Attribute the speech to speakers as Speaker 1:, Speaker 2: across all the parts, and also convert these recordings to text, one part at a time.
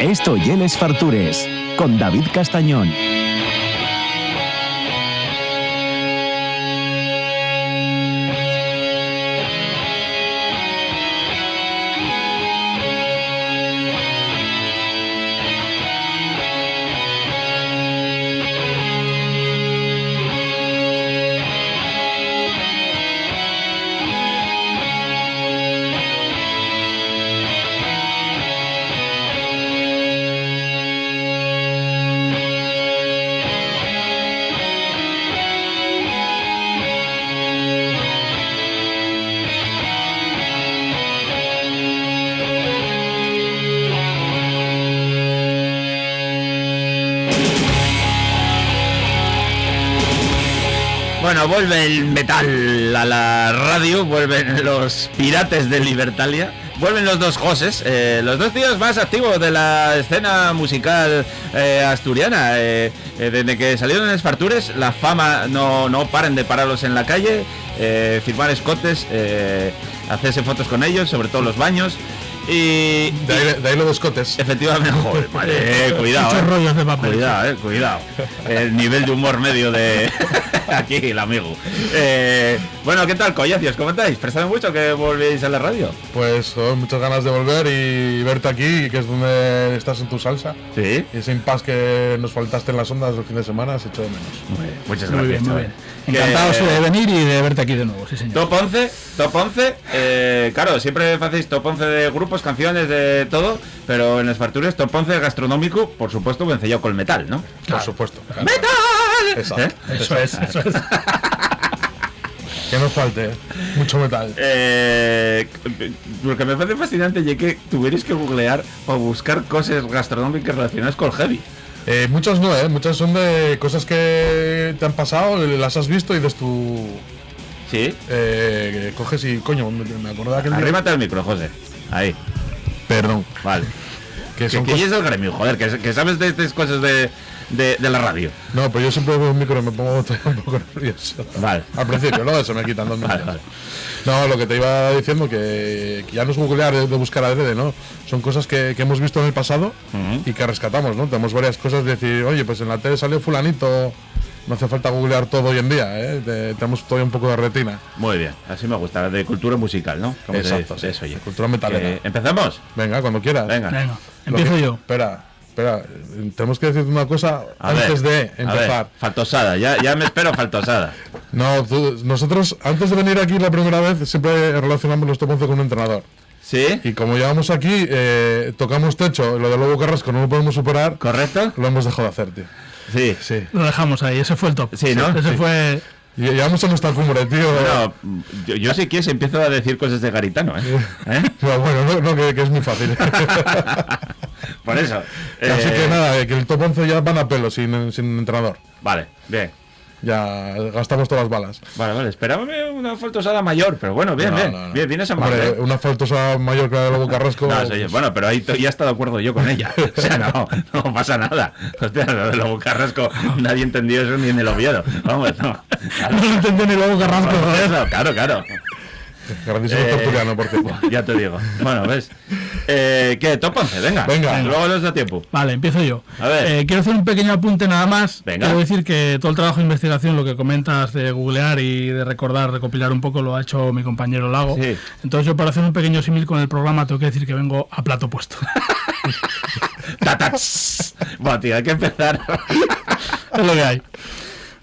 Speaker 1: Esto y Les Fartures, con David Castañón.
Speaker 2: Bueno, vuelve el metal a la radio, vuelven los pirates de Libertalia, vuelven los dos Joses, los dos tíos más activos de la escena musical asturiana. Desde que salieron en Esfartures, la fama no paren de pararlos en la calle, firmar escotes, hacerse fotos con ellos, sobre todo los baños. Y
Speaker 3: de ahí lo de escotes.
Speaker 2: Efectivamente, joder, madre, cuidado.
Speaker 4: Muchos rollos de papel.
Speaker 2: Cuidado. El nivel de humor medio de aquí, el amigo. Bueno, ¿qué tal, collacios? ¿Cómo estáis? ¿Prestad mucho que volvéis a la radio?
Speaker 3: Pues muchas ganas de volver y verte aquí, que es donde estás en tu salsa.
Speaker 2: Sí.
Speaker 3: Y ese impas que nos faltaste en las ondas el fin de semana se echó de menos.
Speaker 2: Muy bien, muchas
Speaker 4: Muy
Speaker 2: gracias.
Speaker 4: bien, muy bien. Encantados de venir y de verte aquí de nuevo, sí señor.
Speaker 2: Top 11, claro, siempre hacéis top 11 de grupos, canciones, de todo, pero en Esfartures top 11 gastronómico, por supuesto, vencellado con el metal, ¿no?
Speaker 3: Claro. Por supuesto. Claro.
Speaker 2: ¡Metal!
Speaker 3: Exacto.
Speaker 4: Eso es.
Speaker 3: Que nos falte, mucho metal.
Speaker 2: Lo que me parece fascinante es que tuvierais que googlear para buscar cosas gastronómicas relacionadas con el heavy.
Speaker 3: Muchas no, muchas son de cosas que te han pasado, las has visto y dices tú...
Speaker 2: Sí.
Speaker 3: Coges y, coño, me acuerdo de aquel día.
Speaker 2: Arrímate al micro, José. Ahí.
Speaker 3: Perdón.
Speaker 2: Vale.
Speaker 3: Que son
Speaker 2: es del gremio, joder, que sabes de estas cosas de la radio.
Speaker 3: No, pero yo siempre veo un micro y me pongo un poco nervioso.
Speaker 2: Vale.
Speaker 3: Al principio, luego se me quitan 2 minutos.
Speaker 2: Vale.
Speaker 3: No, lo que te iba diciendo, que ya no es googlear de buscar adrede, ¿no? Son cosas que hemos visto en el pasado y que rescatamos, ¿no? Tenemos varias cosas de decir, oye, pues en la tele salió fulanito, no hace falta googlear todo hoy en día, tenemos todavía un poco de retina.
Speaker 2: Muy bien, así me gusta, de cultura musical, ¿no? ¿Cómo
Speaker 3: exacto,
Speaker 2: se dice?
Speaker 3: sí.
Speaker 2: Eso, oye.
Speaker 3: Cultura metalera.
Speaker 2: ¿Empezamos?
Speaker 3: Venga, cuando quieras.
Speaker 2: Venga.
Speaker 4: Empiezo yo.
Speaker 3: Espera, tenemos que decirte una cosa antes de empezar.
Speaker 2: Faltosada, ya me espero faltosada.
Speaker 3: No, nosotros antes de venir aquí la primera vez siempre relacionamos los top 11 con un entrenador.
Speaker 2: ¿Sí?
Speaker 3: Y como llevamos aquí, tocamos techo, lo de Lobo Carrasco no lo podemos superar.
Speaker 2: ¿Correcto?
Speaker 3: Lo hemos dejado de hacer, tío.
Speaker 2: Sí.
Speaker 4: Lo dejamos ahí, ese fue el top.
Speaker 2: Sí, ¿no?
Speaker 4: Ese
Speaker 2: Sí.
Speaker 4: fue...
Speaker 3: Y llegamos a nuestra cumbre, tío.
Speaker 2: Bueno, yo si quieres empiezo a decir cosas de Garitano, ¿eh?
Speaker 3: Bueno, que es muy fácil.
Speaker 2: Por eso.
Speaker 3: Así que nada, que el top 11 ya van a pelo, sin entrenador.
Speaker 2: Vale, bien.
Speaker 3: Ya gastamos todas las balas.
Speaker 2: Vale, esperábame una faltosada mayor, pero bueno, bien. Bien, vienes a
Speaker 3: Hombre,
Speaker 2: mal,
Speaker 3: una faltosa mayor que la de Lobo Carrasco.
Speaker 2: No,
Speaker 3: pues...
Speaker 2: bueno, pero ahí ya está de acuerdo yo con ella. O sea, no pasa nada. Hostia, lo de Lobo Carrasco, nadie entendió eso ni en el Oviedo. Vamos, no.
Speaker 4: No lo entendí ni luego Carrasco, joder.
Speaker 2: Claro.
Speaker 3: Grandísimo tertuliano, por cierto.
Speaker 2: Ya te digo. Bueno, ¿ves? ¿Qué? Top 11, venga. Luego les da tiempo.
Speaker 4: Vale, empiezo yo.
Speaker 2: A ver.
Speaker 4: Quiero hacer un pequeño apunte nada más.
Speaker 2: Venga.
Speaker 4: Quiero decir que todo el trabajo de investigación, lo que comentas de googlear y de recordar, recopilar un poco, lo ha hecho mi compañero Lago.
Speaker 2: Sí.
Speaker 4: Entonces yo, para hacer un pequeño símil con el programa, tengo que decir que vengo a plato puesto.
Speaker 2: Bueno, tío, hay que empezar.
Speaker 4: Es lo que hay.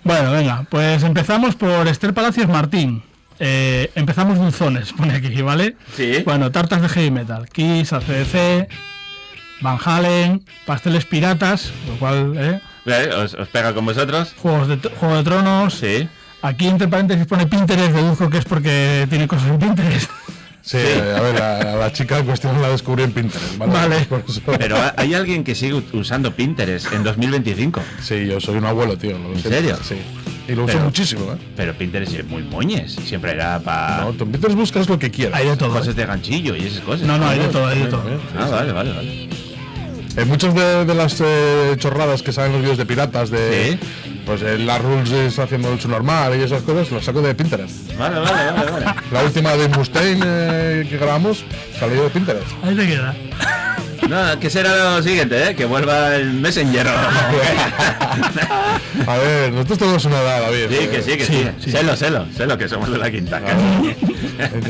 Speaker 4: Bueno, venga, pues empezamos por Esther Palacios Martín. Empezamos dulzones, pone aquí, ¿vale?
Speaker 2: Sí.
Speaker 4: Bueno, tartas de heavy metal, Kiss, AC/DC, Van Halen, pasteles piratas, lo cual,
Speaker 2: ¿Os pega con vosotros?
Speaker 4: Juego de Tronos.
Speaker 2: Sí.
Speaker 4: Aquí entre paréntesis pone Pinterest, deduzco que es porque tiene cosas en Pinterest.
Speaker 3: Sí, a ver, a la chica en cuestión la descubrí en Pinterest, ¿vale?
Speaker 4: Vale.
Speaker 3: Por eso.
Speaker 2: Pero hay alguien que sigue usando Pinterest en 2025.
Speaker 3: Sí, yo soy un abuelo, tío.
Speaker 2: ¿En serio?
Speaker 3: Sí. Y lo uso muchísimo, ¿eh?
Speaker 2: Pero Pinterest es muy moñes. Siempre era para
Speaker 3: No, tú en Pinterest buscas lo que quieras.
Speaker 4: Hay de todo.
Speaker 2: cosas de ganchillo y esas cosas.
Speaker 4: No, hay de todo, hay de todo.
Speaker 2: Ah, vale.
Speaker 3: Muchas de las chorradas que salen en los vídeos de piratas, de Pues la Rules está haciendo el normal y esas cosas, lo saco de Pinterest.
Speaker 2: Vale.
Speaker 3: La última de Mustaine que grabamos salió de Pinterest.
Speaker 4: Ahí te queda.
Speaker 2: No, que será lo siguiente, que vuelva el Messenger.
Speaker 3: A ver, nosotros tenemos una edad, David.
Speaker 2: Sí, que sí. Sé lo que somos de la quinta.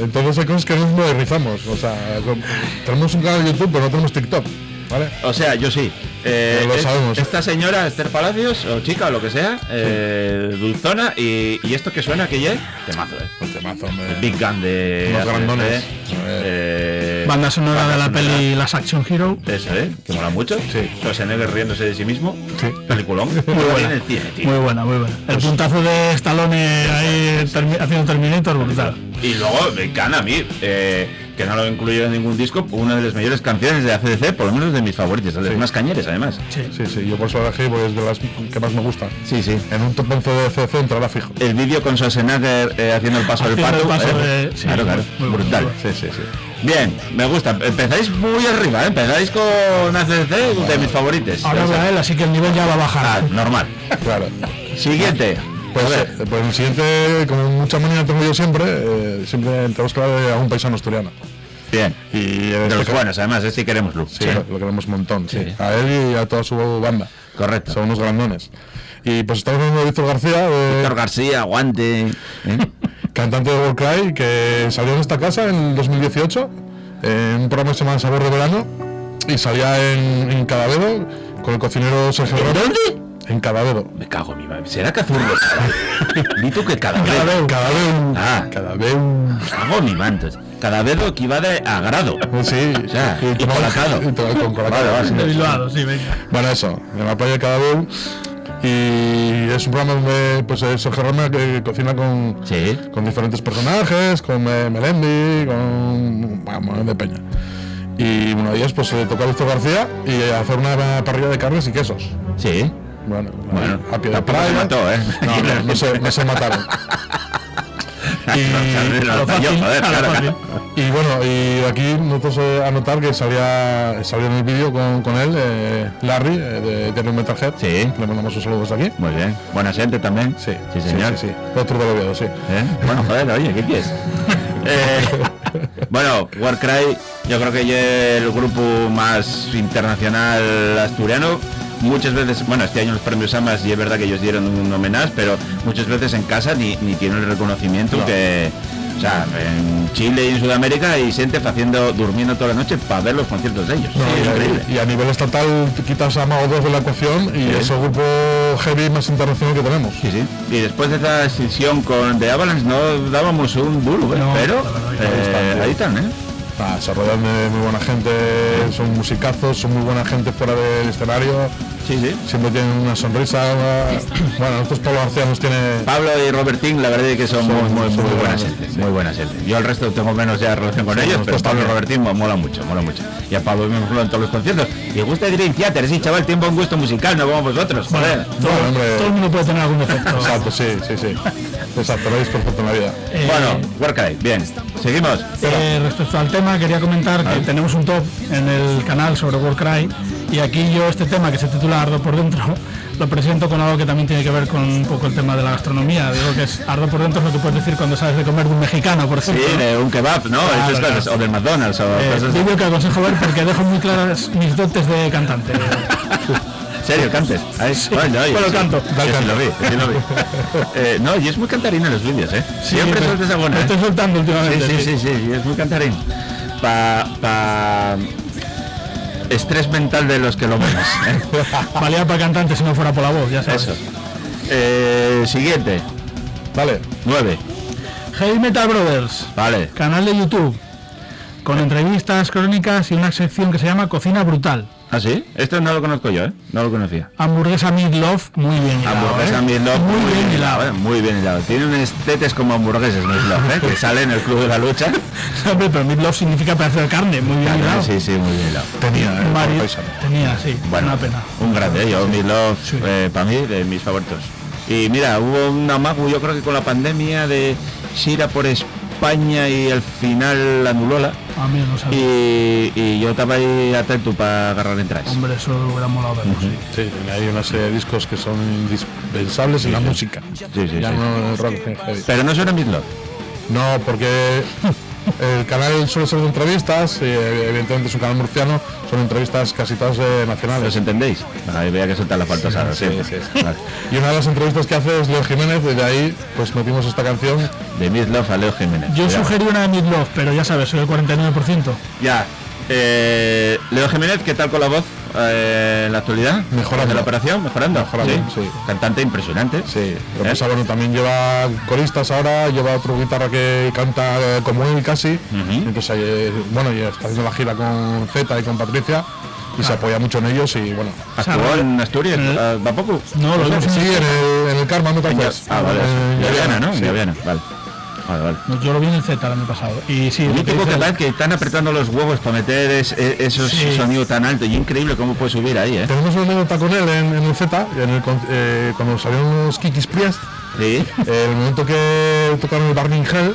Speaker 3: Entonces hay cosas que nos modernizamos. O sea, tenemos un canal de YouTube, pero no tenemos TikTok. ¿Vale?
Speaker 2: O sea, yo sí.
Speaker 3: Lo sabemos.
Speaker 2: Esta señora, Esther Palacios, o chica, o lo que sea, dulzona, y esto que suena que ya temazo,
Speaker 3: Pues temazo, hombre.
Speaker 2: Big Gun de
Speaker 3: Unos grandones.
Speaker 4: Banda sonora de la peli Las Action Hero.
Speaker 2: Eso, que mola mucho.
Speaker 3: Sí.
Speaker 2: Schwarzenegger riéndose de sí mismo.
Speaker 3: Sí.
Speaker 2: Peliculón. Muy buena en el cine, tío.
Speaker 4: Muy buena. El puntazo de Stallone ahí haciendo Terminator brutal.
Speaker 2: Y luego me encanta a mí, que no lo he incluido en ningún disco, una de las mayores canciones de ACDC, por lo menos de mis favoritos, de las más cañeras además.
Speaker 3: Sí, yo por eso la elegí, porque es de las que más me gustan.
Speaker 2: Sí.
Speaker 3: En un top 11 de CC entrará fijo.
Speaker 2: El vídeo con Schwarzenegger haciendo el paso del pato.
Speaker 4: Sí,
Speaker 2: claro.
Speaker 4: muy
Speaker 2: Brutal.
Speaker 4: bueno.
Speaker 3: Sí.
Speaker 2: Bien, me gusta. Empezáis muy arriba, empezáis con ACDC, de mis favoritos.
Speaker 4: Ahora habla él, así que el nivel ya va a bajar.
Speaker 2: Normal.
Speaker 3: Claro.
Speaker 2: Siguiente.
Speaker 3: Pues el siguiente, como mucha manía tengo yo siempre tenemos que hablar de algún paisano asturiano.
Speaker 2: Bien.
Speaker 3: Y
Speaker 2: De los buenos, además, sí queremos luz.
Speaker 3: Sí, lo queremos un montón, sí.
Speaker 2: Sí.
Speaker 3: A él y a toda su banda.
Speaker 2: Correcto.
Speaker 3: Son unos grandones. Y pues estamos hablando de Víctor García,
Speaker 2: Víctor García, Guante.
Speaker 3: cantante de Warcry, que salió en esta casa en 2018, en un programa que se llama Sabor de Verano, y salía en Cadavedo con el cocinero Sergio Ramos.
Speaker 2: ¿Dónde?
Speaker 3: En Cadavedo.
Speaker 2: Me cago en mi madre. ¿Será Cazurro? Di tú que cada vez.
Speaker 3: Cadavedo.
Speaker 2: Ah.
Speaker 3: Cadavedo.
Speaker 2: Cago en mi manto. Cada vez equivale a grado.
Speaker 3: Sí.
Speaker 2: O sea, y
Speaker 3: tomamos-
Speaker 2: colacado.
Speaker 3: con colacado.
Speaker 2: Vale.
Speaker 4: De Bilbao, sí, venga.
Speaker 3: Bueno, eso, en la playa de Cadavedo. Y es un programa donde pues Sergio Ramos cocina
Speaker 2: Sí.
Speaker 3: con diferentes personajes, con Melendi, con bueno, de peña. Y uno de ellos pues le tocó a Víctor García y hacer una parrilla de carnes y quesos.
Speaker 2: Sí.
Speaker 3: Bueno, a pie de
Speaker 2: tampoco se
Speaker 3: playa.
Speaker 2: mató,
Speaker 3: No se mataron.
Speaker 2: Lo fácil, joder, claro.
Speaker 3: Y bueno, y aquí nosotros a notar que salió en el vídeo con él, Larry, de Eternal Metalhead.
Speaker 2: Sí.
Speaker 3: Le mandamos un saludo desde aquí.
Speaker 2: Muy bien. Buena gente también.
Speaker 3: Sí,
Speaker 2: señor.
Speaker 3: Sí. Otro de Oviedo, sí.
Speaker 2: Bueno, joder, oye, ¿qué quieres? Bueno, Warcry, yo creo que es el grupo más internacional asturiano. Muchas veces, bueno, este año los premios AMAS y es verdad que ellos dieron un homenaje, pero muchas veces en casa ni tienen el reconocimiento que, o sea, en Chile y en Sudamérica hay gente durmiendo toda la noche para ver los conciertos de ellos.
Speaker 3: No,
Speaker 2: Sí, es increíble.
Speaker 3: y a nivel estatal quitas a Mago 2 de la ecuación y es el grupo heavy más internacional que tenemos.
Speaker 2: Sí. Y después de esta decisión con The Avalanche no dábamos un duro,
Speaker 4: No,
Speaker 2: pero
Speaker 4: la verdad
Speaker 3: que
Speaker 2: ahí están,
Speaker 3: Se rodean de muy buena gente, son musicazos, son muy buena gente fuera del escenario,
Speaker 2: Sí.
Speaker 3: siempre tienen una sonrisa. Bueno, nosotros Pablo García nos tiene...
Speaker 2: Pablo y Robertín, la verdad es que son muy buenas
Speaker 3: buenas,
Speaker 2: gente,
Speaker 3: sí.
Speaker 2: muy buenas gente. Yo al resto tengo menos ya relación con
Speaker 3: Sí,
Speaker 2: ellos, pero
Speaker 3: nosotros
Speaker 2: Pablo y
Speaker 3: también.
Speaker 2: Robertín mola mucho. Y a Pablo me en todos los conciertos. Y gusta Dream Theater, sí, chaval, tiempo un gusto musical, no como vosotros, joder.
Speaker 3: Bueno, hombre,
Speaker 4: Todo el mundo puede tener algún defecto.
Speaker 3: exacto, sí. Exacto, lo habéis perfecto en la vida.
Speaker 2: Bueno, Warcry, bien. Seguimos.
Speaker 4: Respecto al tema, quería comentar que tenemos un top en el canal sobre Warcry y aquí yo este tema que se titula Ardo por dentro lo presento con algo que también tiene que ver con un poco el tema de la gastronomía. Digo que es Ardo por dentro es lo que puedes decir cuando sabes de comer de un mexicano, por
Speaker 2: Sí,
Speaker 4: ejemplo, ¿no?
Speaker 2: de un kebab, ¿no?
Speaker 4: Claro,
Speaker 2: Esas cosas,
Speaker 4: claro.
Speaker 2: o del McDonald's, o cosas
Speaker 4: Vídeo que aconsejo ver porque dejo muy claras mis dotes de cantante.
Speaker 2: ¿Serio, cantes? Ahí,
Speaker 4: Bueno, canto.
Speaker 2: Sí lo vi. No, y es muy cantarín en los vídeos, Siempre sueltas alguna.
Speaker 4: Estoy soltando últimamente.
Speaker 2: Sí, y es muy cantarín. Estrés mental de los que lo menos.
Speaker 4: Valía para cantante si no fuera por la voz, ya sabes.
Speaker 2: Eso. Siguiente.
Speaker 3: Vale,
Speaker 2: 9.
Speaker 4: Heavy Metal Brothers,
Speaker 2: Vale.
Speaker 4: canal de YouTube, con entrevistas, crónicas y una sección que se llama Cocina Brutal.
Speaker 2: ¿Ah, sí? Esto no lo conozco yo, No lo conocía.
Speaker 4: Hamburguesa Meatloaf, muy bien hilado.
Speaker 2: Hamburguesa Meatloaf,
Speaker 4: muy bien hilado.
Speaker 2: Muy bien hilado. Tiene unos tetes como hamburguesas Meatloaf, que sale en el club de la lucha.
Speaker 4: Hombre, pero Meatloaf significa pedazo de carne, muy bien hilado.
Speaker 2: Sí, muy bien hilado.
Speaker 3: tenía,
Speaker 4: Mari-
Speaker 3: paisano.
Speaker 4: tenía, sí,
Speaker 2: Bueno,
Speaker 4: una pena.
Speaker 2: un grande, yo Meatloaf,
Speaker 4: Sí.
Speaker 2: para mí, de mis favoritos. Y mira, hubo un amago, yo creo que con la pandemia de Shira por España y al final anulóla.
Speaker 4: A mí no sabía.
Speaker 2: Y yo estaba ahí atento para agarrar entradas.
Speaker 4: Hombre, eso hubiera molado verlo, sí.
Speaker 3: Sí, hay una serie de discos que son indispensables en la música.
Speaker 2: Sí,
Speaker 3: Ya
Speaker 2: sí.
Speaker 3: no en el rock heavy.
Speaker 2: Pero no suena Midlove.
Speaker 3: No, porque el canal suele ser de entrevistas, y evidentemente es un canal murciano, son entrevistas casi todas nacionales.
Speaker 2: ¿Los entendéis? Ahí veía que soltar las faltas ahora.
Speaker 3: Sí. Vale. Y una de las entrevistas que hace es Leo Jiménez, y de ahí pues metimos esta canción.
Speaker 2: De Midlove a Leo Jiménez.
Speaker 4: Yo
Speaker 2: Cuidado.
Speaker 4: sugerí una de Midlove, pero ya sabes, soy el 49%.
Speaker 2: Ya. Leo Jiménez, ¿qué tal con la voz en la actualidad?
Speaker 3: Mejorando.
Speaker 2: ¿De la operación? ¿Mejorando?
Speaker 3: Sí.
Speaker 2: Cantante impresionante.
Speaker 3: Sí, lo que pasa, bueno, también lleva coristas ahora, lleva otro guitarra que canta como él casi. Entonces, bueno, y está haciendo la gira con Z y con Patricia y se apoya mucho en ellos y bueno.
Speaker 2: ¿Actuó en Asturias? ¿Va poco?
Speaker 4: No, lo vimos
Speaker 3: Sí, en el Karma Metal Fest.
Speaker 2: Vale.
Speaker 3: En
Speaker 2: Llaviana, ¿no?
Speaker 3: sí.
Speaker 2: Llaviana, vale.
Speaker 4: No, yo lo vi en el Z el año pasado. Y sí,
Speaker 2: El
Speaker 4: lo que
Speaker 2: mítico
Speaker 4: dice
Speaker 2: que
Speaker 4: él-
Speaker 2: parece que están apretando los huevos para meter esos
Speaker 4: Sí.
Speaker 2: sonidos tan altos. Y increíble cómo puede subir ahí, ¿eh?
Speaker 3: Tenemos una anécdota con él en el Z, cuando salieron los Kikis Priest,
Speaker 2: Sí.
Speaker 3: el momento que tocaron el Burning Hell,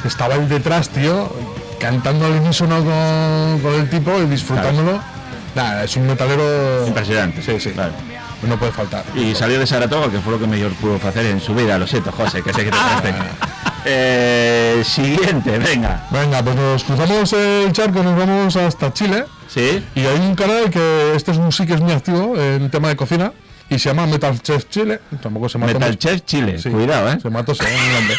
Speaker 3: estaba él detrás, tío, cantando al unísono con el tipo y disfrutándolo. Nada, es un metalero
Speaker 2: Impresionante.
Speaker 3: Sí.
Speaker 2: Vale.
Speaker 3: No puede faltar.
Speaker 2: Y salió de Saratoga, que fue lo que mejor pudo hacer en su vida. Lo siento, José, que sé que te traste. Siguiente, venga.
Speaker 3: Venga, pues nos cruzamos el charco, nos vamos hasta Chile.
Speaker 2: ¿Sí?
Speaker 3: Y hay un canal que sí que es muy activo en tema de cocina y se llama Metal Chef Chile. Tampoco se mató
Speaker 2: Metal
Speaker 3: mucho.
Speaker 2: Chef Chile.
Speaker 3: Sí,
Speaker 2: Cuidado, ¿eh?
Speaker 3: Se mató, se el nombre.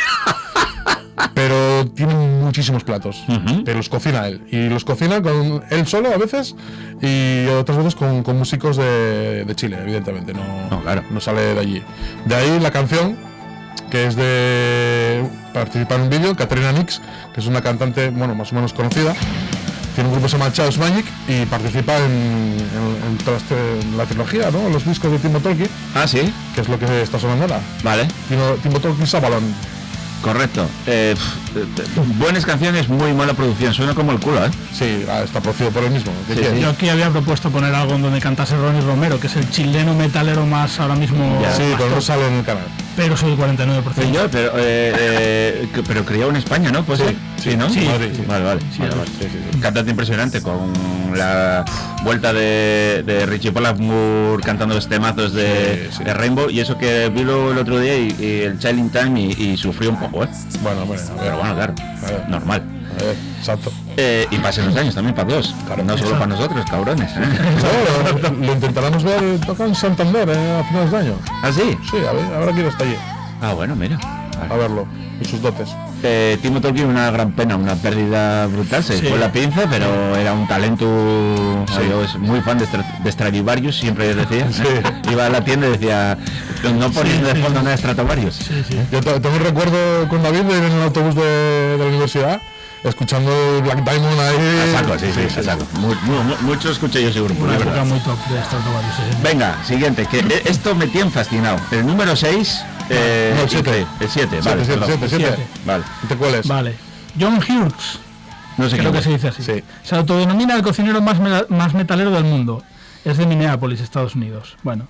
Speaker 3: Pero tiene muchísimos platos. Pero los cocina él. Y los cocina con él solo a veces y otras veces con músicos de Chile, evidentemente.
Speaker 2: No, claro.
Speaker 3: No sale de allí. De ahí la canción, que es de participar en un vídeo, Katrina Nix, que es una cantante, bueno, más o menos conocida. Tiene un grupo que se llama Chaos Magic y participa en la trilogía, ¿no? Los discos de Timo Tolkki,
Speaker 2: Ah, sí.
Speaker 3: que es lo que está sonando ahora.
Speaker 2: Vale.
Speaker 3: Timo Tolkki Sabalón.
Speaker 2: Correcto. Buenas canciones, muy mala producción. Suena como el culo, ¿eh?
Speaker 3: Sí, está producido por él mismo. ¿Qué
Speaker 2: Sí,
Speaker 3: quieres?
Speaker 2: sí.
Speaker 4: Yo aquí había propuesto poner algo en donde cantase Ronnie Romero, que es el chileno metalero más ahora mismo.
Speaker 3: Sí,
Speaker 4: más
Speaker 3: pero no
Speaker 4: top,
Speaker 3: sale en el canal.
Speaker 4: pero soy el 49%.
Speaker 2: Yo, pero criado en España, ¿no? Pues sí, ¿no?
Speaker 3: Sí, Madrid, sí.
Speaker 2: Vale.
Speaker 3: Sí, sí.
Speaker 2: Cantante impresionante con la vuelta de Richie Blackmore cantando los temazos de Rainbow, y eso que vi el otro día y el Child in Time y sufrió un poco, ¿eh?
Speaker 3: Bueno, a ver.
Speaker 2: Pero bueno, claro,
Speaker 3: ver.
Speaker 2: normal.
Speaker 3: A ver, exacto.
Speaker 2: Y pasen los años también para todos, no solo para nosotros, cabrones.
Speaker 3: No, lo intentaremos ver tocar en Santander a finales de año.
Speaker 2: ¿Ah, sí?
Speaker 3: Sí, a ver, ahora quiero estar allí,
Speaker 2: Ah, bueno, mira.
Speaker 3: a verlo, y sus dotes.
Speaker 2: Timo Tolkki, una gran pena, una pérdida brutal, se fue la pinza, pero era un talento. Yo es muy fan de Stradivarius, siempre decía. Iba a la tienda y decía, no poniendo de fondo nada de Stratovarius.
Speaker 3: Yo tengo un recuerdo con David de ir en el autobús de la universidad, escuchando el Black Diamond ahí.
Speaker 2: A saco, sí, a saco. Mucho escuché yo seguro, por
Speaker 4: Una
Speaker 2: la
Speaker 4: época
Speaker 2: verdad.
Speaker 4: muy top de Stratovarius. Sí.
Speaker 2: Venga, siguiente, que esto me tiene fascinado. El número 6.
Speaker 3: No, el 7.
Speaker 2: El 7, vale. perdón.
Speaker 3: 7.
Speaker 2: Vale.
Speaker 3: ¿No te cueles?
Speaker 4: Vale. John Hughes,
Speaker 2: No sé
Speaker 4: creo
Speaker 2: qué
Speaker 4: que se dice así.
Speaker 3: Sí.
Speaker 4: Se autodenomina el cocinero más metalero del mundo. Es de Minneapolis, Estados Unidos. Bueno.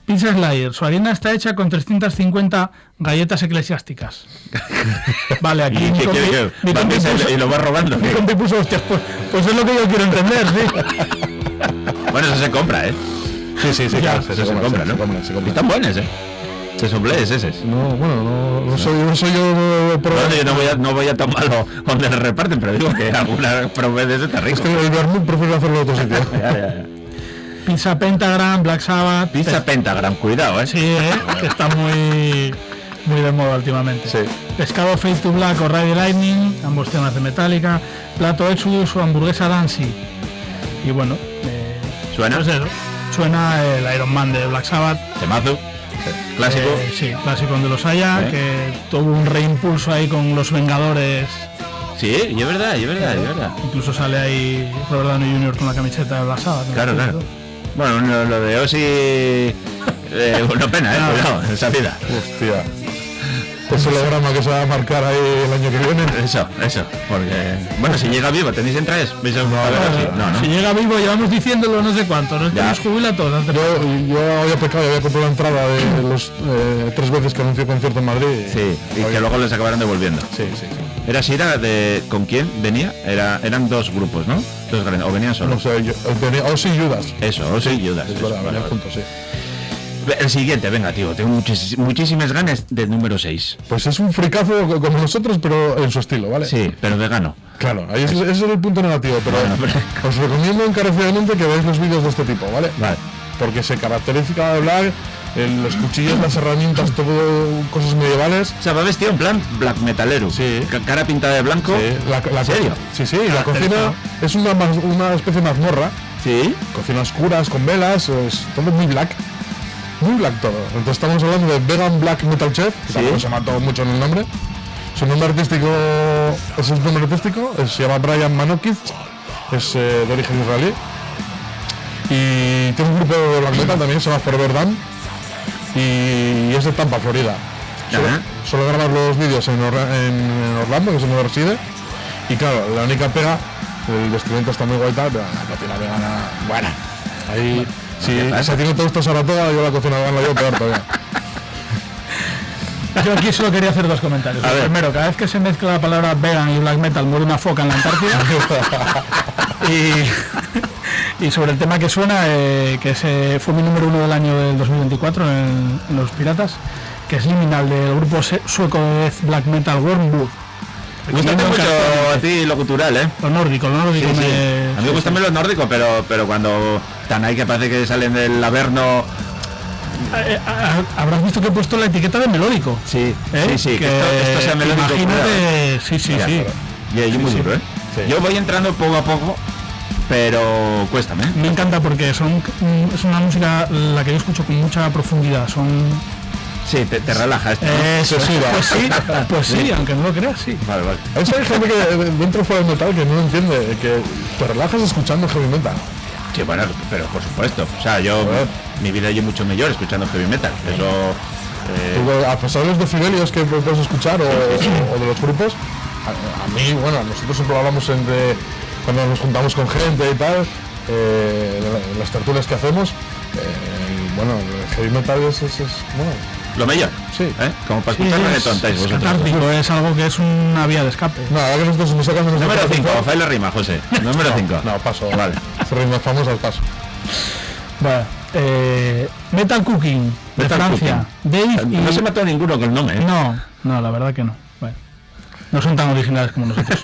Speaker 4: Pizza Slayer, su harina está hecha con 350 galletas eclesiásticas. Vale, aquí
Speaker 2: ¿Y
Speaker 4: mi
Speaker 2: qué
Speaker 4: compi-
Speaker 2: quiere que
Speaker 4: mi
Speaker 2: va a
Speaker 4: compi
Speaker 2: pensar
Speaker 4: puso-
Speaker 2: y lo va robando?
Speaker 4: mi compi puso, hostias, pues es lo que yo quiero entender, sí.
Speaker 2: Bueno, eso se compra, ¿eh?
Speaker 3: Sí,
Speaker 4: Ya,
Speaker 3: claro,
Speaker 2: Eso se compra, ¿no?
Speaker 3: Se compra.
Speaker 2: Y están buenas, ¿eh? Se soplés ese.
Speaker 3: No, bueno, no soy yo por
Speaker 2: No voy a tomarlo donde le reparten, pero digo que alguna provee está
Speaker 3: Es
Speaker 2: rico.
Speaker 3: que el vermut prefiero hacerlo en otro sitio.
Speaker 2: Ya.
Speaker 4: Pizza Pentagram, Black Sabbath.
Speaker 2: Pizza Pentagram, cuidado, ¿eh?
Speaker 4: Sí, que está muy de moda últimamente.
Speaker 3: Sí.
Speaker 4: Pescado Fade to Black o Ride Lightning, ambos temas de Metallica. Plato Exodus o hamburguesa Dancy. Y bueno,
Speaker 2: ¿Suena?
Speaker 4: pues eso, suena el Iron Man de Black Sabbath.
Speaker 2: Temazo. Clásico.
Speaker 4: Sí, clásico donde los haya, que tuvo un reimpulso ahí con los Vengadores.
Speaker 2: Sí, y es verdad.
Speaker 4: Incluso sale ahí Robert Downey Jr. con la camiseta de Black Sabbath. ¿no?
Speaker 2: Claro. Bueno, lo de Ozzy, una pena, cuidado, en esa vida.
Speaker 3: Hostia. ese holograma que se va a marcar ahí el año que viene.
Speaker 2: Eso, porque... Bueno, si llega vivo, ¿tenéis entradas? No.
Speaker 4: Si llega vivo, llevamos diciéndolo no sé cuánto, nos jubila todos.
Speaker 3: Yo había pecado, había comprado la entrada de los 3 veces que anunció concierto en Madrid.
Speaker 2: Sí, y que luego les acabaron devolviendo.
Speaker 3: Sí.
Speaker 2: ¿Era con quién venía? Eran 2 grupos, ¿no? 2 grandes, o venían solos.
Speaker 3: No sé, venía Ozzy y Judas.
Speaker 2: Eso, Ozzy y Judas.
Speaker 3: Es verdad, venían juntos, sí.
Speaker 2: El siguiente, venga, tío, tengo muchísimas ganas del número 6.
Speaker 3: Pues es un fricazo como nosotros, pero en su estilo, ¿vale?
Speaker 2: Sí, pero vegano.
Speaker 3: Claro, ahí ese es el punto negativo, pero os recomiendo encarecidamente que veáis los vídeos de este tipo, ¿vale?
Speaker 2: Vale.
Speaker 3: Porque se caracteriza de hablar, los cuchillos, las herramientas, todo cosas medievales.
Speaker 2: O sea, va vestido en plan black metalero.
Speaker 3: Sí.
Speaker 2: Cara pintada de blanco.
Speaker 3: Sí,
Speaker 2: ¿En serio?
Speaker 3: Sí, la cocina es una especie de mazmorra.
Speaker 2: Sí.
Speaker 3: Cocina oscuras, con velas, es todo muy black. Muy black todo. Entonces estamos hablando de Vegan Black Metal Chef, que tampoco se mató mucho en el nombre. Su nombre artístico se llama Brian Manokic, es de origen israelí. Y tiene un grupo de black metal también, se llama Forever Done. Y es de Tampa, Florida. Solo grabar los vídeos en Orlando, que es donde reside. Y claro, la única pega, el vestimenta está muy guay tal, pero la cocina vegana, buena. Ahí... Si tiene todo esto Saratoga, yo la cocina vegana yo peor todavía.
Speaker 4: Yo aquí solo quería hacer 2 comentarios. Primero, cada vez que se mezcla la palabra vegan y black metal muere una foca en la Antártida. y sobre el tema que suena, que fue mi número 1 del año del 2024 en Los Piratas, que es Liminal, del grupo sueco de death black metal Wormwood.
Speaker 2: Me gusta mucho a ti lo cultural, ¿eh?
Speaker 4: Lo nórdico.
Speaker 2: Sí. A mí me gusta lo nórdico, pero cuando tan hay que parece que salen del Averno...
Speaker 4: Habrás visto que he puesto la etiqueta de melódico.
Speaker 2: Sí,
Speaker 4: que
Speaker 2: esto sea melódico.
Speaker 4: Imagínate, sí.
Speaker 2: Y es muy duro, ¿eh? Sí. Yo voy entrando poco a poco, pero cuéstame.
Speaker 4: Me encanta porque es una música la que yo escucho con mucha profundidad.
Speaker 2: Sí, te relaja esto, ¿no?
Speaker 3: Eso sí, va.
Speaker 4: Pues sí, aunque no lo creas, sí.
Speaker 2: Vale.
Speaker 3: Hay gente que dentro fuera del metal que no entiende, que te relajas escuchando heavy metal.
Speaker 2: Sí, bueno, pero por supuesto. O sea, mi vida es mucho mejor escuchando heavy metal. Eso...
Speaker 3: A pesar de los decibelios que puedes escuchar o de los grupos, a mí, bueno, nosotros siempre hablamos cuando nos juntamos con gente y tal, las tertulias que hacemos, bueno, el heavy metal es bueno,
Speaker 2: lo mejor,
Speaker 3: sí,
Speaker 2: como para escuchar reggaetón, estáis
Speaker 4: vosotros. Es algo que es una vía de escape.
Speaker 3: No, ahora que nosotros nos sacamos
Speaker 2: número 5, fai la rima, José. Número 5.
Speaker 3: No, paso.
Speaker 2: Vale.
Speaker 3: Rimas famosas, paso.
Speaker 4: Vale. Metal Cooking de Francia. Dave y...
Speaker 2: No se mató a ninguno con el nombre, ¿eh?
Speaker 4: No, la verdad que no. Bueno, no son tan originales como nosotros.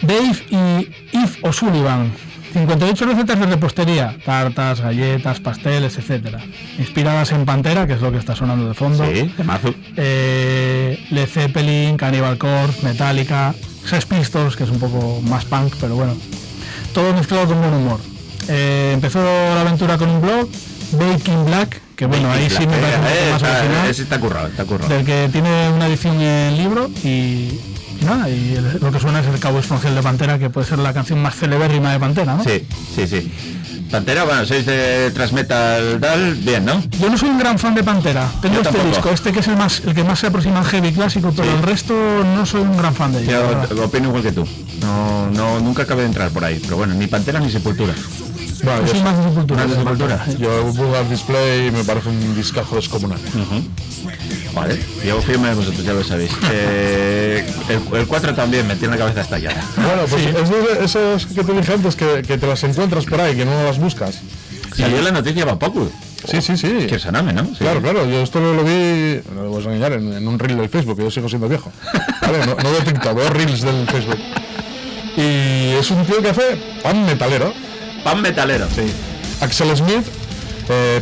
Speaker 4: Dave y Yves O'Sullivan. 58 recetas de repostería, tartas, galletas, pasteles, etcétera, inspiradas en Pantera, que es lo que está sonando de fondo.
Speaker 2: Sí, temazo.
Speaker 4: Led Zeppelin, Cannibal Corpse, Metallica, Sex Pistols, que es un poco más punk, pero bueno, todo mezclado con buen humor. Empezó la aventura con un blog, Baking Black, que bueno, ahí sí me parece un poco más original.
Speaker 2: Ese está currado.
Speaker 4: Del que tiene una edición en libro y nada, y lo que suena es el Cowboys from Hell de Pantera, que puede ser la canción más celebérrima de Pantera, ¿no?
Speaker 2: Sí. Pantera, bueno, sois de thrash metal tal, bien, ¿no?
Speaker 4: Yo no soy un gran fan de Pantera. Tengo disco, que es el que más se aproxima al heavy clásico, pero el resto no soy un gran fan de ellos.
Speaker 2: Yo opino igual que tú. No, nunca acabé de entrar por ahí, pero bueno, ni Pantera ni Sepultura.
Speaker 3: Bueno,
Speaker 4: yo soy más de Sepultura.
Speaker 3: Yo Vulgar Display me parece un discazo descomunal.
Speaker 2: Vale, yo firme de vosotros, ya lo sabéis. El 4 también me tiene la cabeza estallada.
Speaker 3: Bueno, pues es de esos que te dije antes que te las encuentras por ahí, que no las buscas.
Speaker 2: Salió la noticia va poco.
Speaker 3: Sí.
Speaker 2: Que Saname, ¿no? Sí.
Speaker 3: Claro, yo esto lo vi, no lo voy a engañar, en un reel del Facebook, que yo sigo siendo viejo. Vale, no de TikTok, veo reels del Facebook. Y es un tío que hace pan metalero.
Speaker 2: Pan metalero.
Speaker 3: Sí. Axel Smith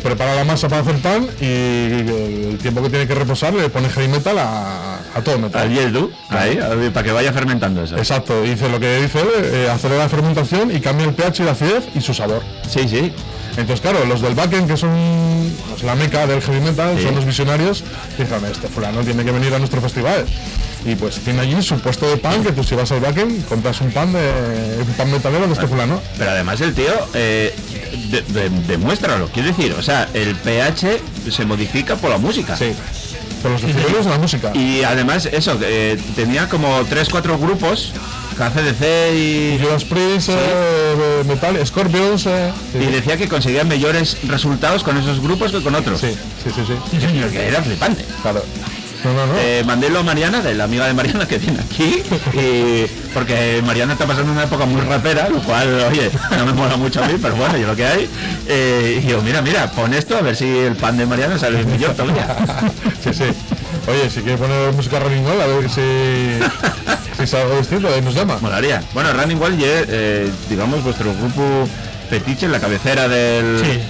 Speaker 3: prepara la masa para hacer pan y el tiempo que tiene que reposar le pone heavy metal a todo metal.
Speaker 2: Al hielo, ahí, para que vaya fermentando eso.
Speaker 3: Exacto, dice lo que dice él, acelera la fermentación y cambia el pH y la acidez y su sabor.
Speaker 2: Sí.
Speaker 3: Entonces, claro, los del backend, que son la meca del heavy metal, son los visionarios, dijeron, este fulano tiene que venir a nuestro festival. Y pues tiene allí su puesto de pan, que tú si vas al backend, compras un pan metalero de este fulano.
Speaker 2: Pero además el tío demuéstralo, quiero decir, o sea, el pH se modifica por la música.
Speaker 3: Sí. Pero los decibelios de la música.
Speaker 2: Y además, eso, tenía como 3-4 grupos, KCDC y
Speaker 3: Judas Priest, Metal, Scorpions.
Speaker 2: y decía que conseguían mejores resultados con esos grupos que con otros.
Speaker 3: Sí.
Speaker 2: Que era flipante.
Speaker 3: Claro. No.
Speaker 2: Mandélo a Mariana, de la amiga de Mariana que viene aquí, porque Mariana está pasando una época muy rapera, lo cual, oye, no me mola mucho a mí, pero bueno, yo lo que hay. Y yo, mira, pon esto a ver si el pan de Mariana sale mejor todavía.
Speaker 3: Sí. Oye, si quieres poner música Running Wild, a ver si es algo distinto, ahí nos llama.
Speaker 2: Molaría. Bueno, Running Wild, digamos, vuestro grupo fetiche, la cabecera de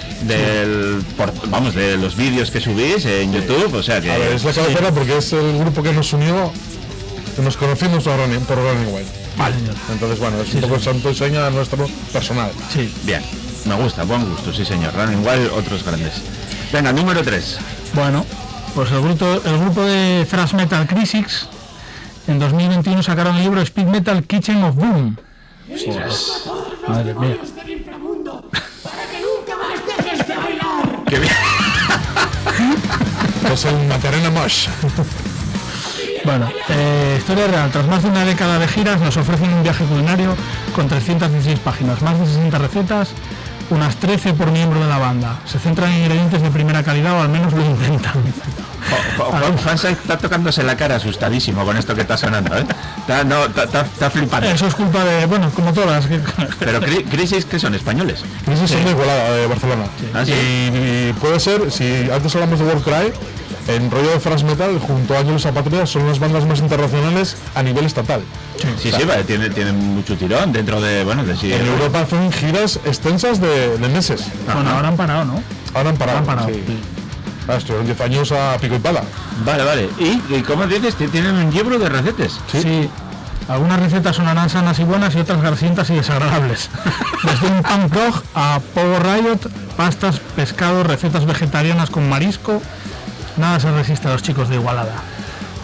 Speaker 2: los vídeos que subís en YouTube, o sea que...
Speaker 3: A ver, es la cabecera porque es el grupo que nos unió, que nos conocimos por Running Wild.
Speaker 2: Vale.
Speaker 3: Entonces, bueno, es un poco el santo y seña nuestro personal.
Speaker 2: Sí, bien. Me gusta, buen gusto, sí señor. Running Wild, otros grandes. Venga, número 3.
Speaker 4: Bueno, pues el grupo de thrash metal Crisics en 2021 sacaron el libro Speed Metal Kitchen of Boom.
Speaker 2: Ostras.
Speaker 4: Madre mía.
Speaker 2: Qué bien.
Speaker 3: Es un Macarena Mosh.
Speaker 4: Bueno, historia real. Tras más de una década de giras nos ofrecen un viaje culinario con 316 páginas, más de 60 recetas, unas 13 por miembro de la banda. Se centran en ingredientes de primera calidad, o al menos lo intentan.
Speaker 2: Juanse está tocándose la cara asustadísimo con esto que está sonando, ¿eh? Está flipando.
Speaker 4: Eso es culpa de, bueno, como todas.
Speaker 2: Pero Crisis, ¿qué son? ¿Españoles?
Speaker 3: Crisis son de Igualada, de Barcelona.
Speaker 2: Sí. Ah, ¿sí?
Speaker 3: Y puede ser, si antes hablamos de Warcry, en rollo de thrash metal, junto a Ángeles Apatria, son las bandas más internacionales a nivel estatal.
Speaker 2: Sí, vale, tienen mucho tirón dentro de, bueno, de sí.
Speaker 3: En Europa hacen giras extensas de meses.
Speaker 4: Bueno, ahora han parado, ¿no?
Speaker 3: Ahora han parado.
Speaker 4: Sí.
Speaker 3: Estuvieron 10 años a pico y pala.
Speaker 2: Vale. ¿Y cómo dices? ¿Tienen un libro de recetas?
Speaker 4: Sí. Algunas recetas sonarán sanas y buenas y otras grasientas y desagradables. Desde un punk rock a Power Riot, pastas, pescado, recetas vegetarianas con marisco. Nada se resiste a los chicos de Igualada.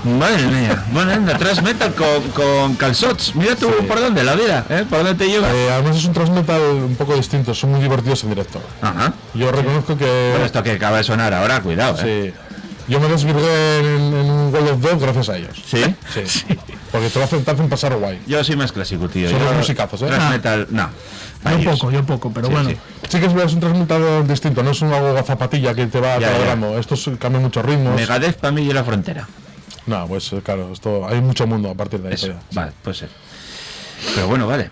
Speaker 2: Madre mía. Bueno, anda, thrash metal con calzots. Mira tú por dónde la vida, ¿eh? Por dónde te lleva.
Speaker 3: Además es un thrash metal un poco distinto, son muy divertidos en directo.
Speaker 2: Ajá.
Speaker 3: Yo reconozco que...
Speaker 2: Bueno, esto que acaba de sonar ahora, cuidado, ¿eh?
Speaker 3: Sí. Yo me desvirgué en un World of Death gracias a ellos.
Speaker 2: ¿Sí?
Speaker 3: Sí. Porque te hacen pasar guay.
Speaker 2: Yo soy más clásico, tío.
Speaker 3: Son
Speaker 2: Yo
Speaker 3: los musicazos, ¿eh?
Speaker 2: thrash metal, no.
Speaker 4: Yo poco, pero
Speaker 2: Sí,
Speaker 4: bueno.
Speaker 2: sí.
Speaker 3: Sí que es un thrash metal distinto, no es un algo zapatilla que te va calabrando. Esto cambia muchos ritmos.
Speaker 2: Megadeth para mí y la frontera.
Speaker 3: No, pues claro, esto hay mucho mundo a partir de ahí.
Speaker 2: Eso,
Speaker 3: Sí.
Speaker 2: vale, puede ser. Pero bueno, vale.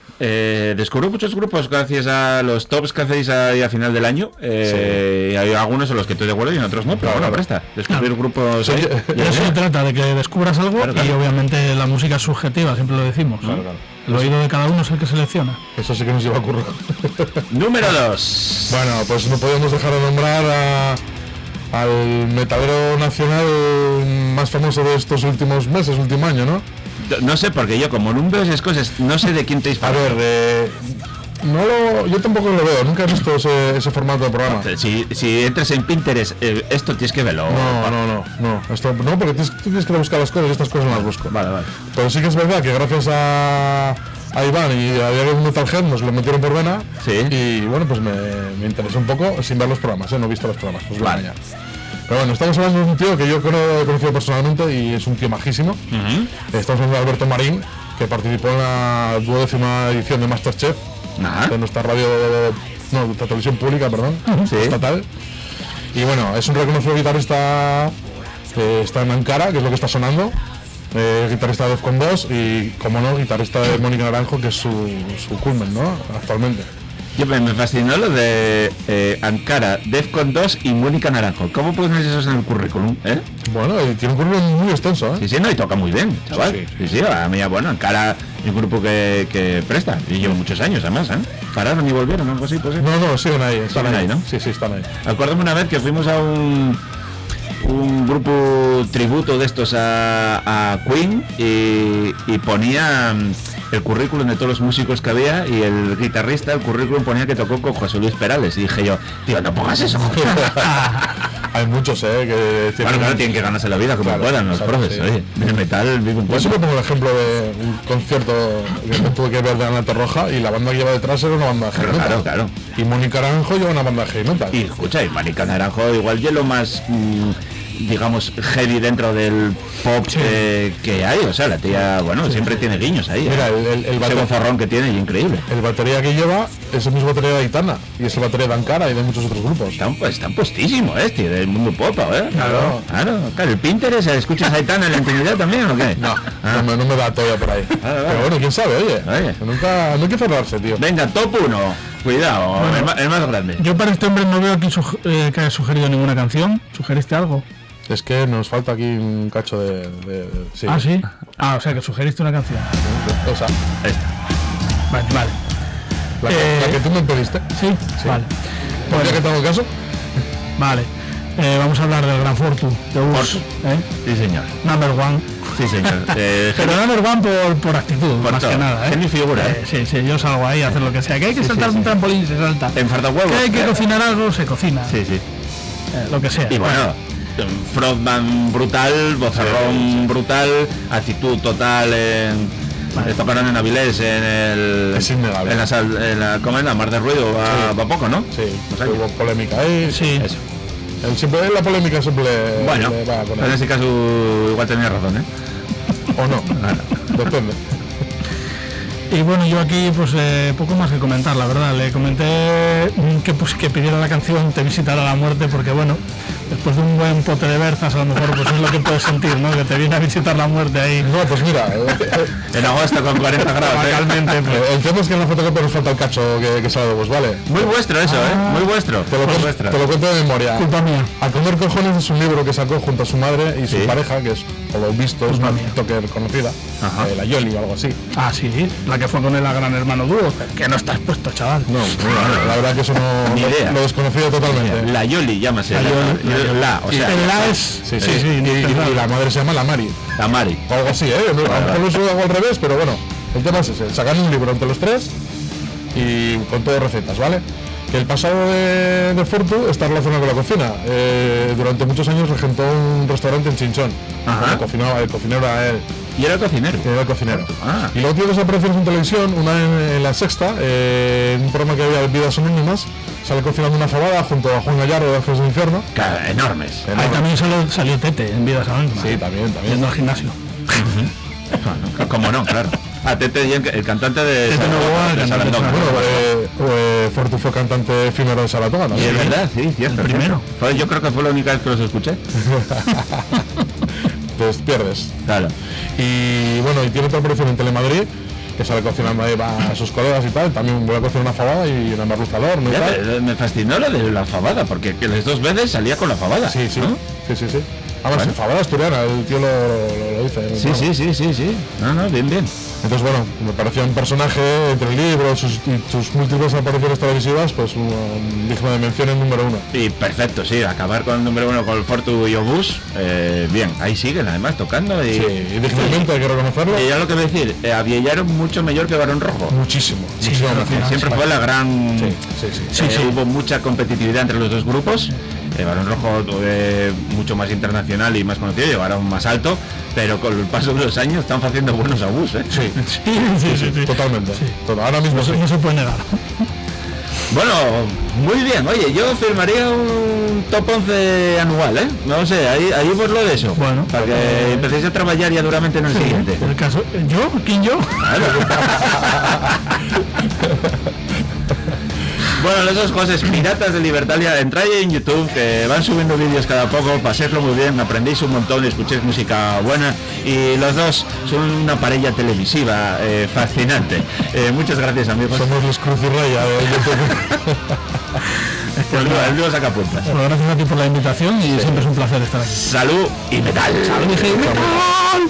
Speaker 2: Descubro muchos grupos gracias a los tops que hacéis ahí a final del año. Y hay algunos en los que estoy de acuerdo y en otros no, pero
Speaker 3: Claro,
Speaker 2: bueno,
Speaker 3: claro.
Speaker 2: presta. Descubrir grupos. ahí.
Speaker 4: De eso se trata, de que descubras algo.
Speaker 2: Claro.
Speaker 4: Y obviamente la música es subjetiva, siempre lo decimos.
Speaker 3: Claro.
Speaker 4: El oído de cada uno es el que selecciona.
Speaker 3: Eso sí que nos lleva a curro.
Speaker 2: Número 2.
Speaker 3: Bueno, pues no podemos dejar de nombrar al metalero nacional más famoso de estos últimos meses, último año, ¿no?
Speaker 2: No sé, porque yo como no veo esas cosas, no sé de quién te
Speaker 3: A ver, yo tampoco lo veo, nunca he visto ese formato de programa.
Speaker 2: Si entras en Pinterest, esto tienes que verlo.
Speaker 3: No, esto no, porque tú tienes que buscar las cosas y estas cosas no las busco.
Speaker 2: Vale.
Speaker 3: Pero sí que es verdad que gracias a Iván y a Diario Metalhead nos lo metieron por vena.
Speaker 2: Sí.
Speaker 3: Y bueno, pues me interesó un poco sin ver los programas, no he visto los programas, pues
Speaker 2: Vale.
Speaker 3: Pero bueno, estamos hablando de un tío que yo he conocido personalmente y es un tío majísimo. Estamos hablando de Alberto Marín, que participó en la 12ª edición de Masterchef.
Speaker 2: Ajá.
Speaker 3: De nuestra de televisión pública, perdón,
Speaker 2: Sí.
Speaker 3: estatal. Y bueno, es un reconocido guitarrista, está en Ankara, que es lo que está sonando, guitarrista de Defcon 2 y, como no, guitarrista de Mónica Naranjo, que es su culmen, ¿no? Actualmente.
Speaker 2: Me fascinó lo de Ankara, Defcon 2 y Mónica Naranjo. ¿Cómo pones esos en el currículum?
Speaker 3: Bueno, y tiene un currículum muy extenso, ¿eh?
Speaker 2: Sí, no, y toca muy bien, chaval. Sí, a mí, bueno, Ankara es un grupo que presta, y llevo muchos años además, ¿eh? Pararon y volvieron, algo así, pues sí.
Speaker 3: No, siguen ahí,
Speaker 2: Siguen ahí, ¿no?
Speaker 3: Sí, están ahí.
Speaker 2: Acuérdame una vez que fuimos a un grupo tributo de estos a Queen y ponían el currículum de todos los músicos que había y el guitarrista, el currículum ponía que tocó con José Luis Perales y dije yo, tío, no pongas eso.
Speaker 3: Hay muchos, que
Speaker 2: Bueno, claro, tienen que ganarse la vida como puedan los profes,
Speaker 3: sí.
Speaker 2: oye, el metal vive un
Speaker 3: Yo
Speaker 2: poco.
Speaker 3: siempre pongo el ejemplo de un concierto que tuve que ver de Ana Roja y la banda que lleva detrás era una banda de heavy metal.
Speaker 2: Claro.
Speaker 3: Y Mónica Naranjo lleva una banda de heavy metal.
Speaker 2: Y escucha, y Mónica Naranjo igual hielo más digamos, heavy dentro del pop que hay. O sea, la tía, bueno, siempre tiene guiños ahí.
Speaker 3: Mira,
Speaker 2: ese bozarrón que tiene, y increíble.
Speaker 3: El batería que lleva es el mismo batería de Aitana y es el batería de Ankara y de muchos otros grupos.
Speaker 2: Están puestísimos, tío, del mundo pop, ¿eh?
Speaker 3: Claro.
Speaker 2: El Pinterest, ¿escuchas a Aitana en la intimidad también o qué?
Speaker 3: No, no me da todavía por ahí. Pero bueno, quién sabe, oye. Nunca, no hay que cerrarse, tío.
Speaker 2: Venga, top 1. Cuidado, el más grande.
Speaker 4: Yo para este hombre no veo aquí que haya sugerido ninguna canción. ¿Sugeriste algo?
Speaker 3: Es que nos falta aquí un cacho de sí.
Speaker 4: Ah, sí. O sea que sugeriste una canción.
Speaker 3: O sea,
Speaker 4: esta. Vale.
Speaker 3: La que tú me pediste.
Speaker 4: Sí. Vale.
Speaker 3: Pues ya que tengo el caso.
Speaker 4: Vale. Vamos a hablar del Gran Fortu de Us.
Speaker 2: Sí, señor.
Speaker 4: Number one.
Speaker 2: Sí, señor.
Speaker 4: Pero Number one por actitud, más que nada.
Speaker 2: Genio figura.
Speaker 4: Sí, yo salgo ahí a hacer lo que sea. Que hay que saltar un trampolín, se salta.
Speaker 2: En fardahuevos.
Speaker 4: Que hay que cocinar algo, se cocina.
Speaker 2: Sí.
Speaker 4: Lo que sea.
Speaker 2: Y bueno, frontman brutal, bozarrón brutal, actitud total tocaron en Avilés,
Speaker 3: es innegable.
Speaker 2: ¿Cómo es? La Mar de Ruido, va poco, ¿no?
Speaker 3: Sí, hubo polémica ahí.
Speaker 4: Sí.
Speaker 3: Eso. Siempre la polémica siempre
Speaker 2: bueno,
Speaker 3: le va a poner.
Speaker 2: En ese caso igual tenía razón,
Speaker 3: o no, depende.
Speaker 4: Y bueno, yo aquí pues poco más que comentar, la verdad. Le comenté que pidiera la canción Te visitará la muerte, porque bueno, después de un buen pote de berzas a lo mejor pues es lo que puedes sentir, ¿no? Que te viene a visitar la muerte ahí.
Speaker 3: No, pues mira,
Speaker 2: en agosto con 40 grados.
Speaker 4: Realmente,
Speaker 3: pues. El tema es que en la fotocopia nos falta el cacho que sale, pues vale.
Speaker 2: Muy vuestro eso, muy vuestro.
Speaker 3: Te lo cuento de memoria.
Speaker 4: Culpa mía.
Speaker 3: A comer cojones es un libro que sacó junto a su madre y su pareja, que es, por lo visto, es una TikToker conocida, la Yoli o algo así.
Speaker 4: Ah, sí, la que fue con él a Gran Hermano Dúo, que no estás puesto, chaval.
Speaker 3: No, la verdad que eso no
Speaker 2: ni idea.
Speaker 3: Lo desconocido totalmente.
Speaker 2: La Yoli, llámase.
Speaker 4: O sea, el la es...
Speaker 3: Sí, y la madre se llama la Mari.
Speaker 2: La Mari.
Speaker 3: O algo así, a lo mejor lo subo al revés, pero bueno, el tema es ese. Sacan un libro entre los tres y con todo recetas, ¿vale? Que el pasado de Fortu está relacionado con la cocina. Durante muchos años regentó un restaurante en Chinchón. El cocinero era él.
Speaker 2: ¿Y era el cocinero?
Speaker 3: Era el cocinero. Y luego tiene dos apariciones en televisión, una en La Sexta, en un programa que había de Vidas Anónimas. Sale cocinando una fabada junto a Juan Gallardo de Ángeles del Infierno.
Speaker 2: Claro, enormes.
Speaker 4: Ahí también salió Tete en Vidas Anónimas.
Speaker 3: Sí, también.
Speaker 4: Yendo al gimnasio.
Speaker 2: Como no, claro. Tete, el cantante de Saratoga.
Speaker 3: Bueno, Fortu fue cantante efímero de Saratoga también.
Speaker 2: Y es verdad, sí, cierto.
Speaker 4: El primero.
Speaker 2: Yo creo que fue la única vez que los escuché.
Speaker 3: Pues pierdes.
Speaker 2: Claro.
Speaker 3: Y bueno, y tiene otra aparición en Telemadrid, que sale cocinando ahí a sus colegas y tal. También voy a cocinar una fabada y una merluza al horno y tal.
Speaker 2: Me fascinó lo de la fabada, porque las dos veces salía con la fabada.
Speaker 3: Sí.
Speaker 2: ¿no?
Speaker 3: Sí. Además, bueno. Fabada asturiana, el tío lo dice.
Speaker 2: Sí. No, bien.
Speaker 3: Entonces, bueno, me parecía un personaje entre el libro y sus múltiples apariciones televisivas, pues digno de mención en número 1.
Speaker 2: Y perfecto, sí, acabar con el número 1 con el Fortu y Obús, bien, ahí siguen además tocando. Y
Speaker 3: dignamente hay que reconocerlo.
Speaker 2: Y ya lo que voy a decir, Aviellaron mucho mejor que Barón Rojo.
Speaker 3: Muchísimo.
Speaker 2: Siempre fue la gran...
Speaker 3: Sí.
Speaker 2: Hubo mucha competitividad entre los dos grupos. Barón Rojo mucho más internacional y más conocido, llevaron más alto, pero con el paso de los años están haciendo buenos Obús,
Speaker 3: Sí, totalmente. Sí. Ahora mismo
Speaker 4: no se puede negar.
Speaker 2: Bueno, muy bien. Oye, yo firmaría un top 11 anual, No sé, ahí vos lo de eso.
Speaker 4: Bueno,
Speaker 2: para que empecéis a trabajar ya duramente en el siguiente.
Speaker 4: En el caso, ¿yo? ¿Quién yo?
Speaker 2: Bueno, los dos cosas, Piratas de Libertalia, entráis en YouTube, que van subiendo vídeos cada poco, paséislo muy bien, aprendéis un montón, escuchéis música buena, y los dos son una parella televisiva fascinante. Muchas gracias, amigos.
Speaker 3: Somos los Cruzirraya de YouTube.
Speaker 2: El dúo Sacapuntas.
Speaker 4: Bueno, gracias a ti por la invitación y siempre es un placer estar aquí.
Speaker 2: Salud y metal.
Speaker 4: Salud y metal.